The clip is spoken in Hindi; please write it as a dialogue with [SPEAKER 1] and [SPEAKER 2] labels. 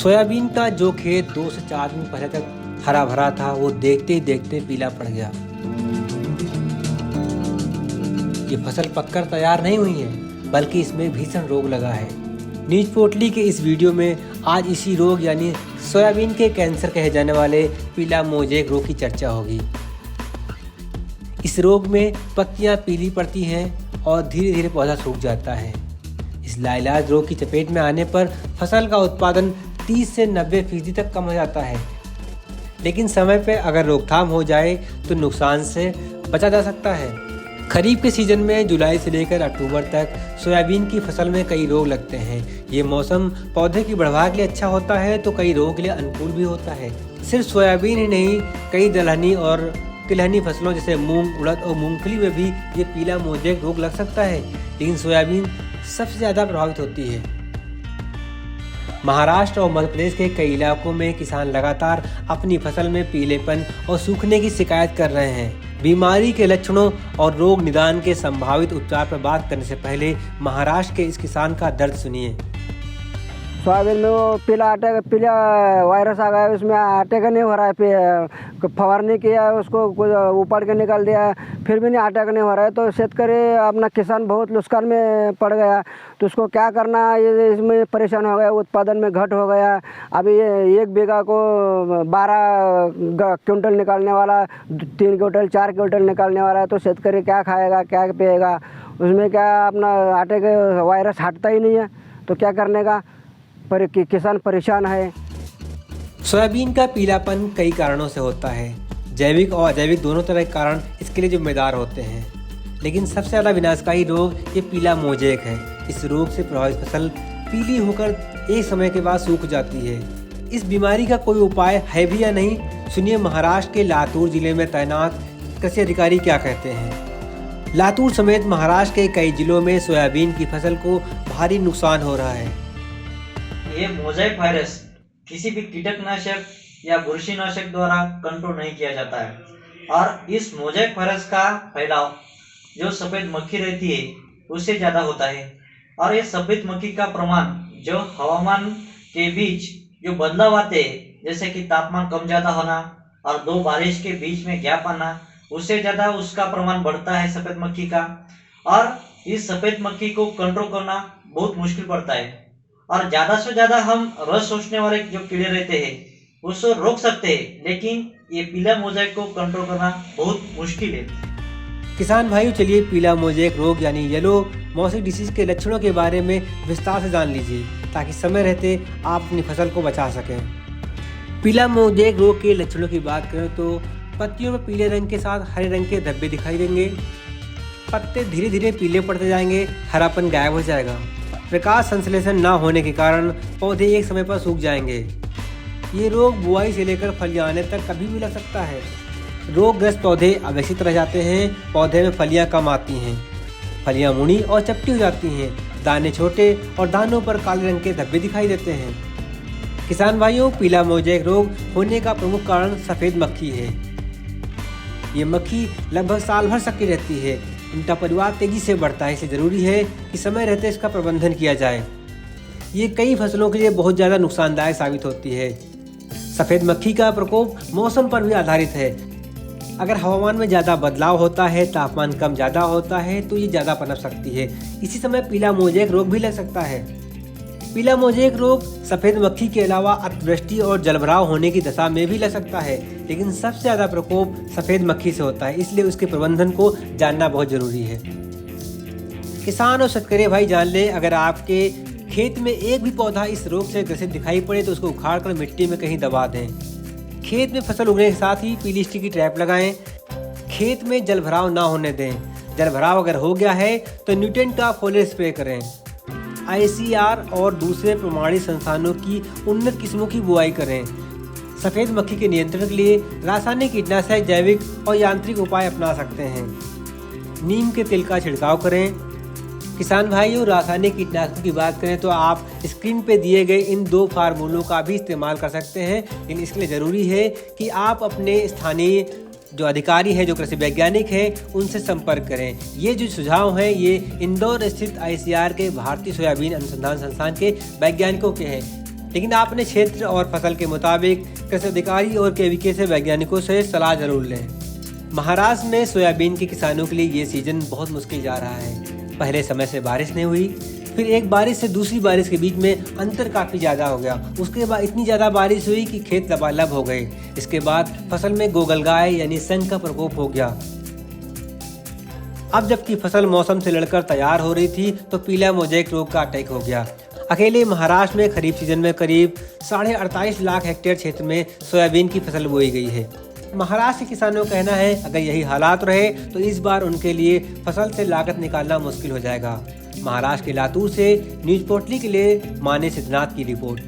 [SPEAKER 1] सोयाबीन का जो खेत 2 से 4 दिन पहले तक हरा भरा था, वो देखते ही देखते पीला पड़ गया। ये फसल पककर तैयार नहीं हुई है, बल्कि इसमें भीषण रोग लगा है। न्यूज पोटली के इस वीडियो में आज इसी रोग यानी सोयाबीन के कैंसर कहे जाने वाले पीला मोजेक रोग की चर्चा होगी। इस रोग में पत्तियां पीली पड़ती हैं और धीरे धीरे पौधा सूख जाता है। इस लाइलाज रोग की चपेट में आने पर फसल का उत्पादन 30 से 90% तक कम हो जाता है। लेकिन समय पर अगर रोकथाम हो जाए तो नुकसान से बचा जा सकता है। खरीफ के सीजन में जुलाई से लेकर अक्टूबर तक सोयाबीन की फसल में कई रोग लगते हैं। ये मौसम पौधे की बढ़वार के लिए अच्छा होता है तो कई रोगों के लिए अनुकूल भी होता है। सिर्फ सोयाबीन ही नहीं, कई दलहनी और तिलहनी फसलों जैसे मूंग, उड़द और मूंगफली में भी ये पीला मोजेक रोग लग सकता है। लेकिन सोयाबीन सबसे ज़्यादा प्रभावित होती है। महाराष्ट्र और मध्य प्रदेश के कई इलाकों में किसान लगातार अपनी फसल में पीलेपन और सूखने की शिकायत कर रहे हैं। बीमारी के लक्षणों और रोग निदान के संभावित उपचार पर बात करने से पहले महाराष्ट्र के इस किसान का दर्द सुनिए।
[SPEAKER 2] सोयाबीन में वो पीला वायरस आ गया, उसमें आटे का नहीं हो रहा है। फवारनी किया, उसको उपाड़ के निकाल दिया, फिर भी नहीं आटे का नहीं हो रहा है। तो शेतकरी अपना किसान बहुत नुकसान में पड़ गया। तो उसको क्या करना, ये इसमें परेशान हो गया, उत्पादन में घट हो गया। अभी ये 1 बीघा को 12 क्विंटल निकालने वाला 3 क्विंटल 4 क्विंटल निकालने वाला है। तो शेतकरी क्या खाएगा, क्या पिएगा? उसमें क्या अपना आटे का वायरस हटता ही नहीं है, तो क्या करने का? पर किसान परेशान है।
[SPEAKER 1] सोयाबीन का पीलापन कई कारणों से होता है। जैविक और अजैविक दोनों तरह के कारण इसके लिए जिम्मेदार होते हैं। लेकिन सबसे ज़्यादा विनाशकारी रोग ये पीला मोजेक है। इस रोग से प्रभावित फसल पीली होकर एक समय के बाद सूख जाती है। इस बीमारी का कोई उपाय है भी या नहीं, सुनिए महाराष्ट्र के लातूर जिले में तैनात कृषि अधिकारी क्या कहते हैं। लातूर समेत महाराष्ट्र के कई जिलों में सोयाबीन की फसल को भारी नुकसान हो रहा है।
[SPEAKER 3] ये मोज़ेक वायरस किसी भी कीटकनाशक या बुरशीनाशक द्वारा कंट्रोल नहीं किया जाता है और इस मोज़ेक वायरस का फैलाव जो सफ़ेद मक्खी रहती है उससे ज़्यादा होता है। और ये सफ़ेद मक्खी का प्रमाण जो हवामान के बीच जो बदलाव आते हैं, जैसे कि तापमान कम ज़्यादा होना और 2 बारिश के बीच में गैप आना, उससे ज़्यादा उसका प्रमाण बढ़ता है सफ़ेद मक्खी का। और इस सफ़ेद मक्खी को कंट्रोल करना बहुत मुश्किल पड़ता है। और ज़्यादा से ज़्यादा हम रस शोषने वाले जो कीड़े रहते हैं उसको रोक सकते हैं, लेकिन ये पीला मोज़ेक को कंट्रोल करना बहुत मुश्किल है।
[SPEAKER 1] किसान भाइयों, चलिए पीला मोजेक रोग यानी येलो मोज़ेक डिसीज के लक्षणों के बारे में विस्तार से जान लीजिए, ताकि समय रहते आप अपनी फसल को बचा सकें। पीला मोजेक रोग के लक्षणों की बात करें तो पत्तियों में पीले रंग के साथ हरे रंग के धब्बे दिखाई देंगे। पत्ते धीरे धीरे पीले पड़ते जाएंगे, हरापन गायब हो जाएगा। प्रकाश संश्लेषण न होने के कारण पौधे एक समय पर सूख जाएंगे। ये रोग बुआई से लेकर फलियां आने तक कभी भी लग सकता है। रोगग्रस्त पौधे अविकसित रह जाते हैं, पौधे में फलियां कम आती हैं, फलियां मुड़ी और चपटी हो जाती हैं, दाने छोटे और दानों पर काले रंग के धब्बे दिखाई देते हैं। किसान भाइयों, पीला मोजेक रोग होने का प्रमुख कारण सफ़ेद मक्खी है। ये मक्खी लगभग साल भर सक्रिय रहती है। इनका परिवार तेजी से बढ़ता है, इसलिए ज़रूरी है कि समय रहते इसका प्रबंधन किया जाए। ये कई फसलों के लिए बहुत ज़्यादा नुकसानदायक साबित होती है। सफ़ेद मक्खी का प्रकोप मौसम पर भी आधारित है। अगर हवामान में ज़्यादा बदलाव होता है, तापमान कम ज़्यादा होता है, तो ये ज़्यादा पनप सकती है। इसी समय पीला मोजेक रोग भी लग सकता है। पीला मोजेक रोग सफ़ेद मक्खी के अलावा अतिवृष्टि और जलभराव होने की दशा में भी लग सकता है, लेकिन सबसे ज़्यादा प्रकोप सफ़ेद मक्खी से होता है, इसलिए उसके प्रबंधन को जानना बहुत ज़रूरी है। किसान और शेतकरी भाई जान लें, अगर आपके खेत में एक भी पौधा इस रोग से ग्रसित दिखाई पड़े तो उसको उखाड़ कर मिट्टी में कहीं दबा दें। खेत में फसल उगने के साथ ही पीली स्टिकी ट्रैप लगाएं। खेत में जलभराव ना होने दें। जलभराव अगर हो गया है तो न्यूट्रिएंट का फोलियर स्प्रे करें। ICAR और दूसरे प्रमाणित संस्थानों की उन्नत किस्मों की बुआई करें। सफ़ेद मक्खी के नियंत्रण के लिए रासायनिक कीटनाशक, जैविक और यांत्रिक उपाय अपना सकते हैं। नीम के तेल का छिड़काव करें। किसान भाइयों, रासायनिक कीटनाशकों की बात करें तो आप स्क्रीन पे दिए गए इन 2 फार्मूलों का भी इस्तेमाल कर सकते हैं, लेकिन इसके लिए ज़रूरी है कि आप अपने स्थानीय जो अधिकारी है, जो कृषि वैज्ञानिक है, उनसे संपर्क करें। ये जो सुझाव हैं ये इंदौर स्थित ICAR के भारतीय सोयाबीन अनुसंधान संस्थान के वैज्ञानिकों के हैं। लेकिन आप अपने क्षेत्र और फसल के मुताबिक कृषि अधिकारी और केवीके से वैज्ञानिकों से सलाह जरूर लें। महाराष्ट्र में सोयाबीन के किसानों के लिए ये सीजन बहुत मुश्किल जा रहा है। पहले समय से बारिश नहीं हुई, फिर एक बारिश से दूसरी बारिश के बीच में अंतर काफ़ी ज़्यादा हो गया। उसके बाद इतनी ज़्यादा बारिश हुई कि खेत लबालब हो गए। इसके बाद फसल में गोगलगाय यानी संख का प्रकोप हो गया। अब जबकि फसल मौसम से लड़कर तैयार हो रही थी तो पीला मोज़ेक रोग का अटैक हो गया। अकेले महाराष्ट्र में खरीफ सीजन में करीब 48.5 लाख हेक्टेयर क्षेत्र में सोयाबीन की फसल बोई गई है। महाराष्ट्र के किसानों का कहना है अगर यही हालात रहे तो इस बार उनके लिए फसल से लागत निकालना मुश्किल हो जाएगा। महाराष्ट्र के लातूर से न्यूज़ पोर्टली के लिए माने सिद्धनाथ की रिपोर्ट।